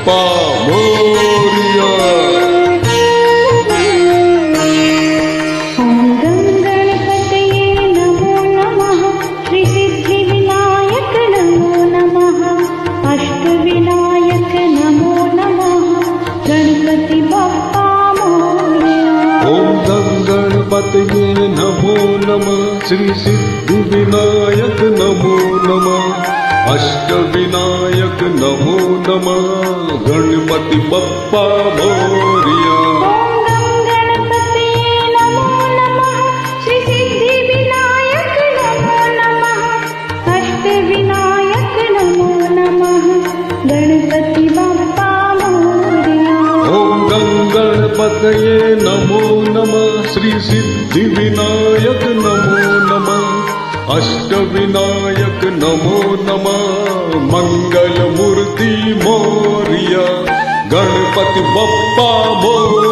बप्पा मोरया। ओम गं गणपतये नमो नमः। श्री सिद्धि विनायक नमो नमः। अष्टविनायक नमो नमः। गणपति बप्पा मोरया। ओम गं गणपतये नमो नमः। श्री सिद्धि विनायक नमो नमः। अष्टविनायक नमो नमः। गणपति बप्पा मोरया। ओम गं गणपतये नमो नमः। श्री सिद्धि विनायक नमो नमः। अष्टविनायक नमो नमः। गणपति बप्पा मोरया। ओम गं गणपतये नमो नमः। श्री सिद्धि विनायक नमो नमः। अष्टविनायक नमो नमः। मंगल मूर्ति मोरया। गणपति बप्पा मोरया।